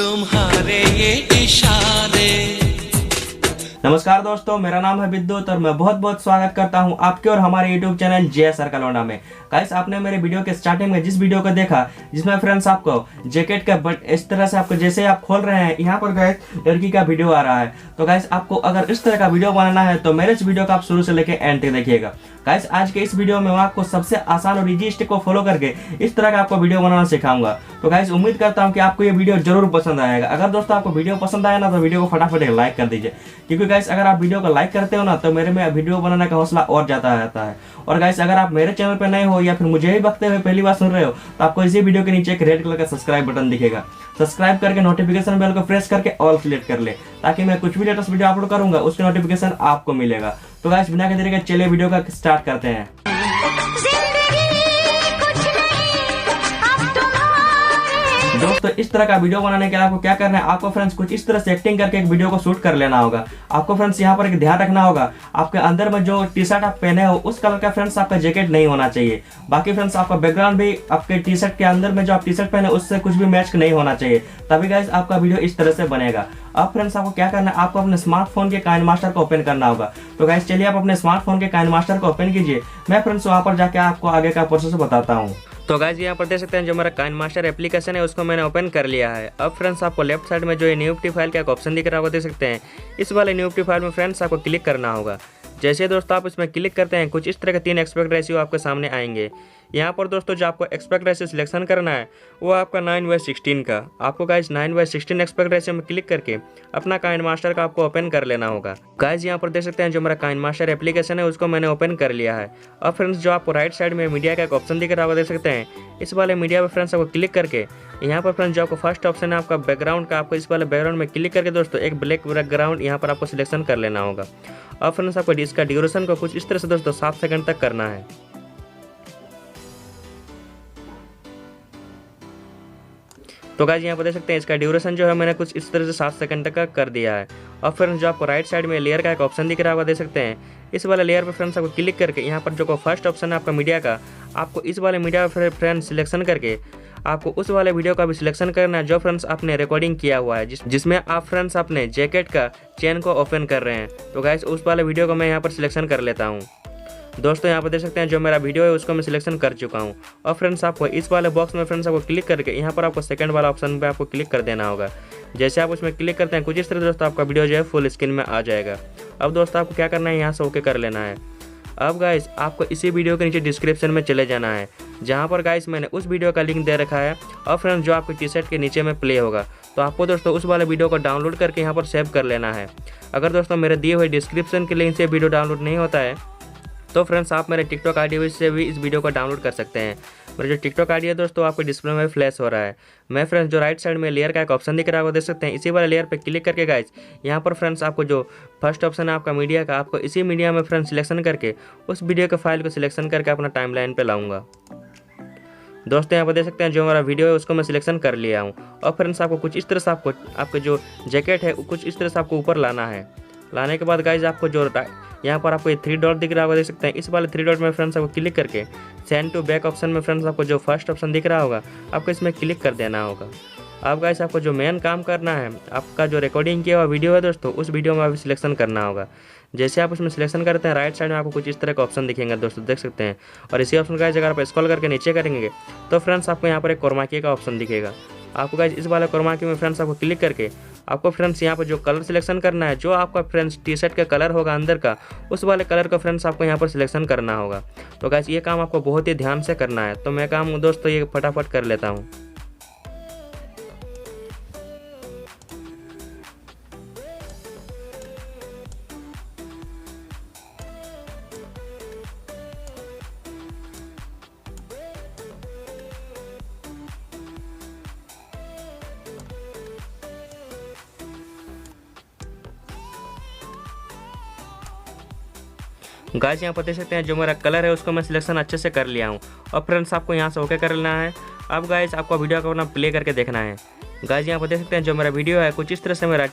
तुम्हारे ये इशारे। नमस्कार दोस्तों, मेरा नाम है विद्युत और मैं बहुत बहुत स्वागत करता हूं आपके और हमारे YouTube चैनल जे सर्कल लौंडा में। गाइस, आपने मेरे वीडियो के स्टार्टिंग में जिस वीडियो को देखा जिसमें फ्रेंड्स आपको जैकेट का बट इस तरह से आपको जैसे आप खोल रहे हैं यहाँ पर गाइस लड़की का वीडियो आ रहा है। तो गाइस, आपको अगर इस तरह का वीडियो बनाना है तो मेरे इस वीडियो को आप शुरू से लेकर एंड तक देखिएगा। गाइस, आज के इस वीडियो में मैं आपको सबसे आसान और इजी स्टेप को फॉलो करके इस तरह का आपको वीडियो बनाना सिखाऊंगा। तो गाइस, उम्मीद करता हूं कि आपको ये वीडियो जरूर पसंद आएगा। अगर दोस्तों आपको वीडियो पसंद आया ना तो वीडियो को फटाफट एक लाइक कर दीजिए, क्योंकि गाइस अगर आप वीडियो को लाइक करते हो ना तो मेरे में वीडियो बनाने का हौसला और ज्यादा रहता है। और गाइस, अगर आप मेरे चैनल पर नए हो या फिर मुझे ही बकते हुए पहली बार सुन रहे हो तो आपको इसी वीडियो के नीचे एक रेड कलर का सब्सक्राइब बटन दिखेगा। सब्सक्राइब करके नोटिफिकेशन बेल को प्रेस करके ऑल सिलेक्ट कर ले, ताकि मैं कुछ भी लेटेस्ट वीडियो अपलोड करूंगा उसके नोटिफिकेशन आपको मिलेगा। तो गाइस, बिना देरी के चलिए वीडियो का स्टार्ट करते हैं। दोस्तों, इस तरह का वीडियो बनाने के लिए आपको क्या करना है, आपको फ्रेंड्स कुछ इस तरह से एक्टिंग करके एक वीडियो को शूट कर लेना होगा। आपको फ्रेंड्स यहाँ पर एक ध्यान रखना होगा, आपके अंदर में जो टी शर्ट आप पहने हो उस कलर का फ्रेंड्स आपका जैकेट नहीं होना चाहिए। बाकी फ्रेंड्स आपका बैकग्राउंड भी आपके टी शर्ट के अंदर में जो आप टी शर्ट पहने उससे कुछ भी मैच नहीं होना चाहिए, तभी गाइस आपका वीडियो इस तरह से बनेगा। अब फ्रेंड्स आपको क्या करना है, आपको अपने स्मार्टफोन के काइनमास्टर को ओपन करना होगा। तो गाइस चलिए आप अपने स्मार्टफोन के काइनमास्टर को ओपन कीजिए। मैं फ्रेंड्स वहाँ पर जाके आपको आगे का प्रोसेस बताता हूँ। तो गाइस, यहाँ पर देख सकते हैं जो मेरा काइनमास्टर एप्लीकेशन है उसको मैंने ओपन कर लिया है। अब फ्रेंड्स आपको लेफ्ट साइड में जो ये न्यूप्टी फाइल का एक ऑप्शन दिख रहा होगा, देख सकते हैं। इस वाले न्यूप्टी फाइल में फ्रेंड्स आपको क्लिक करना होगा। जैसे दोस्तों आप इसमें क्लिक करते हैं कुछ इस तरह के 3 एस्पेक्ट रेशियो आपके सामने आएंगे। यहाँ पर दोस्तों जो आपको एस्पेक्ट रेशियो सिलेक्शन करना है वो आपका 9:16 का। आपको गाइस 9:16 एस्पेक्ट रेशियो में क्लिक करके अपना काइनमास्टर का आपको ओपन कर लेना होगा। गाइस, यहाँ पर देख सकते हैं जो मेरा काइनमास्टर एप्लीकेशन है उसको मैंने ओपन कर लिया है। अब फ्रेंड्स जो आपको राइट साइड में मीडिया का एक ऑप्शन दिख रहा होगा, देख सकते हैं। इस वाले मीडिया पर फ्रेंड्स आपको क्लिक करके यहाँ पर फ्रेंड्स जो आपको फर्स्ट ऑप्शन है आपका बैकग्राउंड का, आपको इस वाले बैकग्राउंड में क्लिक करके दोस्तों एक ब्लैक बैकग्राउंड यहाँ पर आपको सिलेक्शन कर लेना होगा। अब फ्रेंड्स आपको इसका ड्यूरेशन को कुछ इस तरह से दोस्तों 7 सेकंड तक करना है। तो गाइस, यहाँ पर देख सकते हैं इसका ड्यूरेशन जो है मैंने कुछ इस तरह से 7 सेकंड तक का कर दिया है। अब फ्रेंड्स जो आपको राइट साइड में लेयर का एक ऑप्शन दिख रहा होगा, देख सकते हैं। इस वाले लेयर पर फ्रेंड्स आपको क्लिक करके यहाँ पर जो फर्स्ट ऑप्शन है आपका मीडिया का, आपको इस वाले मीडिया पर फ्रेंड्स सिलेक्शन करके आपको उस वाले वीडियो का भी सिलेक्शन करना है जो फ्रेंड्स आपने रिकॉर्डिंग किया हुआ है, जिसमें आप फ्रेंड्स अपने जैकेट का चेन को ओपन कर रहे हैं। तो गाइस, उस वाले वीडियो को मैं यहाँ पर सिलेक्शन कर लेता हूँ। दोस्तों, यहाँ पर देख सकते हैं जो मेरा वीडियो है उसको मैं सिलेक्शन कर चुका हूँ। और फ्रेंड्स आपको इस वाले बॉक्स में फ्रेंड्स आपको क्लिक करके यहाँ पर आपको सेकंड वाला ऑप्शन पे आपको क्लिक कर देना होगा। जैसे आप उसमें क्लिक करते हैं कुछ इस तरह दोस्तों आपका वीडियो जो है फुल स्क्रीन में आ जाएगा। अब दोस्तों आपको क्या करना है, यहाँ से ओके कर लेना है। अब गाइस आपको इसी वीडियो के नीचे डिस्क्रिप्शन में चले जाना है, जहाँ पर गाइस मैंने उस वीडियो का लिंक दे रखा है। और फ्रेंड्स जो आपके टी शर्ट के नीचे में प्ले होगा, तो आपको दोस्तों उस वाले वीडियो को डाउनलोड करके यहाँ पर सेव कर लेना है। अगर दोस्तों मेरे दिए हुए डिस्क्रिप्शन के लिंक से वीडियो डाउनलोड नहीं होता है तो फ्रेंड्स आप मेरे टिकटॉक आईडी से भी इस वीडियो को डाउनलोड कर सकते हैं। मेरा जो टिकटॉक आईडी है दोस्तों आपको डिस्प्ले में फ्लैश हो रहा है। मैं फ्रेंड्स जो राइट साइड में लेयर का एक ऑप्शन दिख रहा है वो देख सकते हैं। इसी वाले लेयर पे क्लिक करके गाइस यहाँ पर फ्रेंड्स आपको जो फर्स्ट ऑप्शन है आपका मीडिया का, आपको इसी मीडिया में फ्रेंड्स सिलेक्शन करके उस वीडियो के फाइल को सिलेक्शन करके अपना टाइमलाइन पे लाऊंगा। दोस्तों, यहाँ पर देख सकते हैं जो हमारा वीडियो है उसको मैं सिलेक्शन कर लिया हूँ। और फ्रेंड्स आपको कुछ इस तरह से आपको आपके जो जैकेट है कुछ इस तरह से आपको ऊपर लाना है। लाने के बाद गाइज आपको जो यहाँ पर आपको ये 3 डॉट दिख रहा होगा, देख सकते हैं। इस वाले 3 डॉट में फ्रेंड्स आपको क्लिक करके सेंड टू बैक ऑप्शन में फ्रेंड्स आपको जो फर्स्ट ऑप्शन दिख रहा होगा आपको इसमें क्लिक कर देना होगा। अब गाइस आपको जो मेन काम करना है, आपका जो रिकॉर्डिंग किया हुआ वीडियो है दोस्तों उस वीडियो में अभी सिलेक्शन करना होगा। जैसे आप उसमें सिलेक्शन करते हैं राइट साइड में आपको कुछ इस तरह का ऑप्शन दिखेंगे दोस्तों, देख सकते हैं। और इसी ऑप्शन गाइस अगर आप स्क्रॉल करके नीचे करेंगे तो फ्रेंड्स आपको यहाँ पर एक क्रोमा की का ऑप्शन दिखेगा। आपको गाइस इस वाले क्रोमा की में फ्रेंड्स आपको क्लिक करके आपको फ्रेंड्स यहाँ पर जो कलर सिलेक्शन करना है, जो आपका फ्रेंड्स टी शर्ट का कलर होगा अंदर का, उस वाले कलर का फ्रेंड्स आपको यहाँ पर सिलेक्शन करना होगा। तो गाइस ये काम आपको बहुत ही ध्यान से करना है। तो मैं काम दोस्तों ये फटाफट कर लेता हूँ। गाइस यहाँ पर देख सकते हैं जो मेरा कलर है उसको मैं सिलेक्शन अच्छे से कर लिया हूँ। और फ्रेंड्स आपको यहाँ से ओके कर लेना है। अब गाइस आपको वीडियो को अपना प्ले करके देखना है। गाइस यहाँ पर देख सकते हैं जो मेरा वीडियो है कुछ इस तरह से मेरा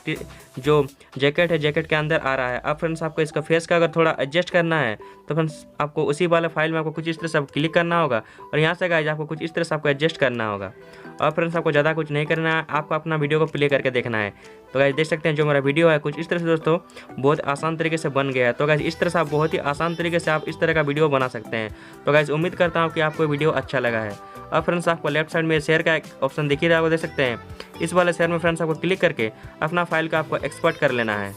जो जैकेट है जैकेट के अंदर आ रहा है। अब फ्रेंड्स आपको इसका फेस का अगर थोड़ा एडजस्ट करना है तो फ्रेंड्स आपको उसी वाले फाइल में आपको कुछ इस तरह से क्लिक करना होगा और यहाँ से गाइस आपको कुछ इस तरह से आपको एडजस्ट करना होगा। और फ्रेंड्स आपको ज़्यादा कुछ नहीं करना है, आपको अपना वीडियो को प्ले करके देखना है। तो गाइस देख सकते हैं जो मेरा वीडियो है कुछ इस तरह से दोस्तों बहुत आसान तरीके से बन गया है। तो गाइस इस तरह से आप बहुत ही आसान तरीके से आप इस तरह का वीडियो बना सकते हैं। तो गाइस उम्मीद करता हूँ कि आपको वीडियो अच्छा लगा है। और फ्रेंड्स आपको लेफ्ट साइड में शेयर का एक ऑप्शन दिख ही रहा है, वो देख सकते हैं। इस वाले शेयर में फ्रेंड्स आपको क्लिक करके अपना फाइल को आपको एक्सपोर्ट कर लेना है।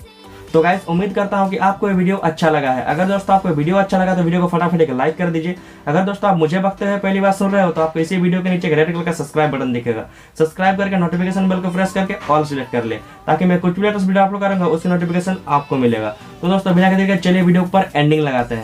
तो गाइस उम्मीद करता हूं कि आपको ये वीडियो अच्छा लगा है। अगर दोस्तों आपको वीडियो अच्छा लगा तो वीडियो को फटाफट एक लाइक कर दीजिए। अगर दोस्तों आप मुझे बकते हुए पहली बार सुन रहे हो तो आपको इसी वीडियो के नीचे एक रेड कलर का सब्सक्राइब बटन दिखेगा। सब्सक्राइब करके नोटिफिकेशन बेल को प्रेस करके ऑल सिलेक्ट कर ले, ताकि मैं कुछ भी लेटेस्ट वीडियो अपलोड करूंगा उसकी नोटिफिकेशन आपको मिलेगा। तो दोस्तों बिना देरी के चलिए वीडियो पर एंडिंग लगाते हैं।